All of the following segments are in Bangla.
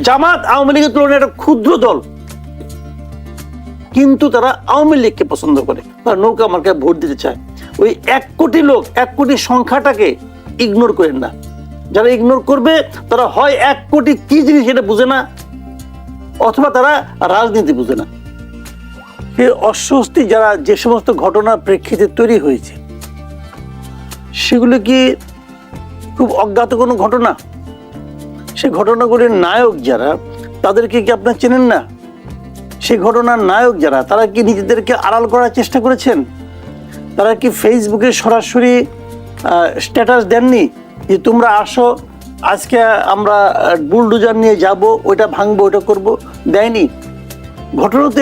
জামাত আওয়ামী লীগের তুলনায় একটা ক্ষুদ্র দল, কিন্তু তারা আওয়ামী লীগকে পছন্দ করে, তারা নৌকা মার্কায় ভোট দিতে চায়। ওই 1 কোটি লোক, 1 কোটি সংখ্যাটাকে ইগনোর করেন না। যারা ইগনোর করবে তারা হয় 1 কোটি কি জিনিস এটা বুঝে না, অথবা তারা রাজনীতি বুঝে না। এই অস্বস্তি যারা যে সমস্ত ঘটনার প্রেক্ষিতে তৈরি হয়েছে, সেগুলো কি খুব অজ্ঞাত কোনো ঘটনা? সেই ঘটনাগুলির নায়ক যারা, তাদেরকে কি আপনারা চেনেন না? সেই ঘটনার নায়ক যারা, তারা কি নিজেদেরকে আড়াল করার চেষ্টা করেছেন? তারা কি ফেসবুকে সরাসরি স্ট্যাটাস দেননি যে তোমরা আসো, আজকে আমরা বুলডোজার নিয়ে যাব, ওইটা ভাঙবো, ওইটা করব? দেয়নি। ঘটনা তো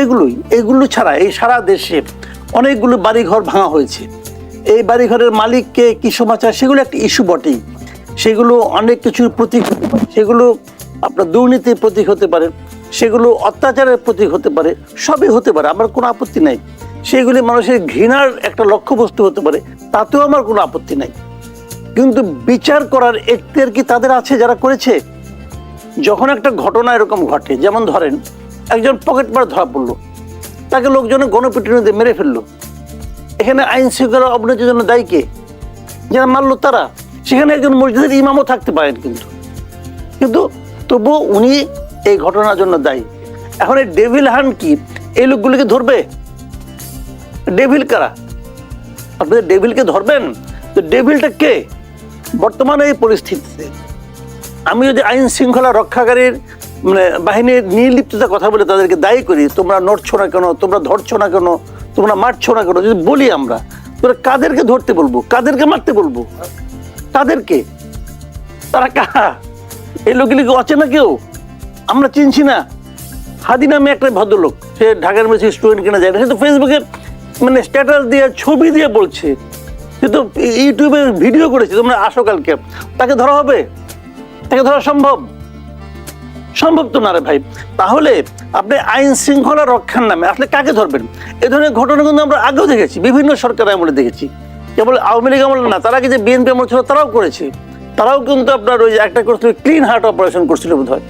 এগুলো ছাড়া এই সারা দেশে অনেকগুলো বাড়িঘর ভাঙা হয়েছে। এই বাড়িঘরের মালিককে কি সমাচার, সেগুলো একটা ইস্যু বটেই। সেগুলো অনেক কিছুর প্রতীক হতে পারে, সেগুলো আপনার দুর্নীতির প্রতীক হতে পারে, সেগুলো অত্যাচারের প্রতীক হতে পারে, সবই হতে পারে, আমার কোনো আপত্তি নাই। সেগুলি মানুষের ঘৃণার একটা লক্ষ্যবস্তু হতে পারে, তাতেও আমার কোনো আপত্তি নাই। কিন্তু বিচার করার এখতিয়ার কি তাদের আছে যারা করেছে? যখন একটা ঘটনা এরকম ঘটে, যেমন ধরেন একজন পকেটমার ধরা পড়লো, তাকে লোকজনে গণপিটুনি দিয়ে মেরে ফেললো, এখানে আইন শৃঙ্খলা অবনতির জন্য দায়ী কে? যারা মারলো তারা। সেখানে একজন মসজিদের ইমামও থাকতে পারেন, কিন্তু তবুও উনি এই ঘটনার জন্য দায়ী। এখন এই ডেভিল হান্ট কি এই লোকগুলিকে ধরবে? ডেভিল কারা? আপনাদের ডেভিলকে ধরবেন? তো ডেভিলটা কে? বর্তমানে এই পরিস্থিতিতে আমি যদি আইন শৃঙ্খলা রক্ষাকারীর বাহিনীর নির্লিপ্ততার কথা বলে তাদেরকে দায়ী করি, তোমরা নড়ছো না কেন, তোমরা ধরছো না কেন, তোমরা মারছো না কেন, যদি বলি আমরা, তোরা কাদেরকে ধরতে বলবো, কাদেরকে মারতে বলবো? তাদেরকে? তারা কারা? এই লোকগুলিকে অচেনা কেউ? আমরা চিনছি না? হাদি নামে একটা ভদ্রলোক, সে ঢাকা ইউনিভার্সিটির স্টুডেন্ট কিনা যায় না, সে তো ফেসবুকে স্ট্যাটাস দিয়ে, ছবি দিয়ে বলছে, সে তো ইউটিউবে ভিডিও করেছে, তোমরা আসো কালকে। তাকে ধরা হবে? তাকে ধরা সম্ভব? সম্ভব তো না রে ভাই। তাহলে আপনি আইন শৃঙ্খলা রক্ষার নামে আসলে কাকে ধরবেন? এ ধরনের ঘটনা কিন্তু আমরা আগেও দেখেছি, বিভিন্ন সরকার আমলে দেখেছি। কেবল আওয়ামী লীগ আমলে না, তারা কি যে বিএনপি আমল ছিল তারাও করেছে। তারাও কিন্তু আপনার ওই একটা করছিল, ক্লিন হার্ট অপারেশন করছিল বোধ হয়,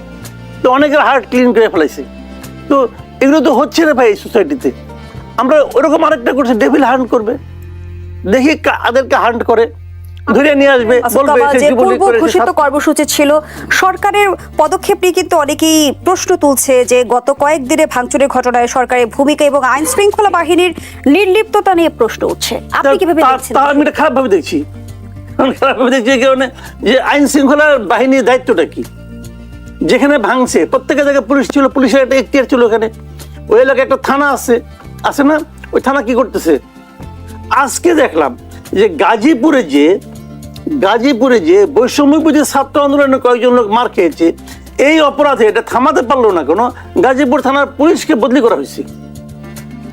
তো অনেকের হার্ট ক্লিন করে ফেলাইছে। তো এগুলো তো হচ্ছে না ভাই এই সোসাইটিতে। আমরা ওরকম আরেকটা করছি, ডেভিল হান্ট করবে, দেখি কাদেরকে হান্ট করে, ধরে নিয়ে আসবে, বলবে ঘোষিত কর্মসূচি ছিল সরকারের পদক্ষেপ নিয়ে কিন্তু অনেকেই প্রশ্ন তুলছে যে গত কয়েকদিনে ভাঙচুরের ঘটনায় সরকারের ভূমিকা এবং আইন শৃঙ্খলা বাহিনীর নির্লিপ্ততা নিয়ে প্রশ্ন উঠছে। আপনি কিভাবে দেখছেন? আমি এটা খারাপভাবে দেখছি, এই কারণে যে আইন শৃঙ্খলা বাহিনীর দায়িত্বটা কি? যেখানে ভাঙছে প্রত্যেকের জায়গায় পুলিশ ছিল, পুলিশের একটা এখতিয়ার ছিল, ওখানে ওই এলাকায় একটা থানা আছে না? ওই থানা কি করতেছে? আজকে দেখলাম যে গাজীপুরে যে বৈষম্য বিরোধী ছাত্র আন্দোলনের কয়েকজন লোক মার খেয়েছে, এই অপরাধে এটা থামাতে পারলো না কেন? গাজীপুর থানার পুলিশকে বদলি করা হয়েছে।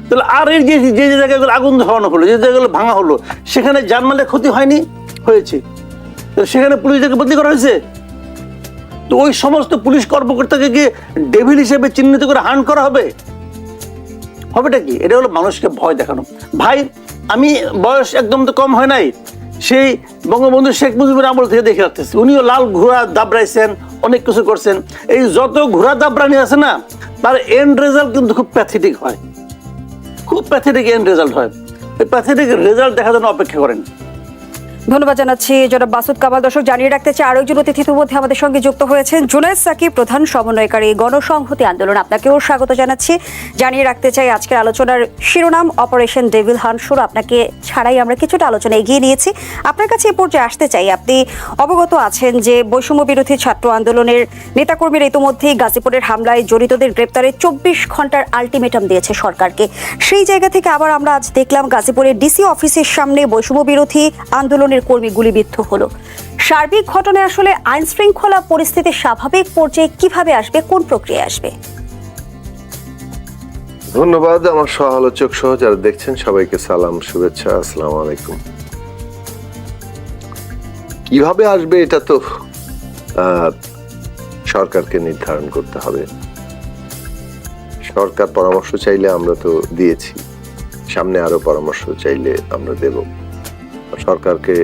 তাহলে আর এই যে জায়গাগুলো আগুন ধরানো হলো, যে জায়গাগুলো ভাঙা হলো, সেখানে জানমালের ক্ষতি হয়নি? হয়েছে। তো সেখানে পুলিশদেরকে বদলি করা হয়েছে। তো ওই সমস্ত পুলিশ কর্মকর্তাকে গিয়ে ডেভিল হিসেবে চিহ্নিত করে হান্ট করা হবে? হবেটা কি? এটা হলো মানুষকে ভয় দেখানো। ভাই, আমি বয়স একদম তো কম হয় নাই, সেই বঙ্গবন্ধু শেখ মুজিবুর আমল থেকে দেখে আসতেছি। উনিও লাল ঘোড়া দাবড়াইছেন, অনেক কিছু করছেন। এই যত ঘোড়া দাবড়ানি আছে না, তার এন্ড রেজাল্ট কিন্তু খুব প্যাথেটিক হয়, খুব প্যাথেটিক এন্ড রেজাল্ট হয়। ওই প্যাথেটিক রেজাল্ট দেখার জন্য অপেক্ষা করেন। ধন্যবাদ জানাচ্ছি জনাব মাসুদ কামাল। দর্শক, জানিয়ে রাখতে চাই আরো একজন অতিথি ইতিমধ্যে আমাদের সঙ্গে যুক্ত হয়েছেন, জুনায়েদ সাকিব, প্রধান সমন্বয়কারী গণসংহতি আন্দোলন। আপনাকেও স্বাগত জানাচ্ছি। জানিয়ে রাখতে চাই আজকের আলোচনার শিরোনাম অপারেশন ডেভিল হান্ট শুরু। আপনাকে ছাড়াই আমরা কিছুটা আলোচনা এগিয়ে নিয়েছি। আপনার কাছে এই পর্যায়ে আসতে চাই, আপনি অবগত আছেন যে বৈষম্য বিরোধী ছাত্র আন্দোলনের নেতাকর্মীরা ইতিমধ্যেই গাজীপুরের হামলায় জড়িতদের গ্রেপ্তারে 24 ঘন্টার আলটিমেটাম দিয়েছে সরকারকে। সেই জায়গা থেকে আবার আমরা আজ দেখলাম গাজীপুরের ডিসি অফিসের সামনে বৈষম্য বিরোধী আন্দোলনের কর্মী গুলিবিদ্ধ হলো। সার্বিক ঘটনায় আসলে আইন শৃঙ্খলা পরিস্থিতি স্বাভাবিক পর্যায়ে কিভাবে আসবে, কোন প্রক্রিয়া আসবে? ধন্যবাদ। আমার সহ-আলোচক সহ যারা দেখছেন সবাইকে সালাম, শুভেচ্ছা, আসসালামু আলাইকুম। কিভাবে আসবে এটা তো সরকারকে নির্ধারণ করতে হবে। সরকার পরামর্শ চাইলে আমরা তো দিয়েছি, সামনে আরো পরামর্শ চাইলে আমরা দেব। সরকারকে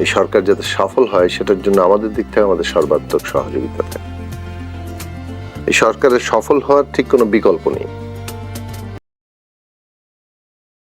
এই সরকার যাতে সফল হয় সেটার জন্য আমাদের দিক থেকে আমাদের সর্বাত্মক সহযোগিতা থাকে। এই সরকারের সফল হওয়ার ঠিক কোনো বিকল্প নেই।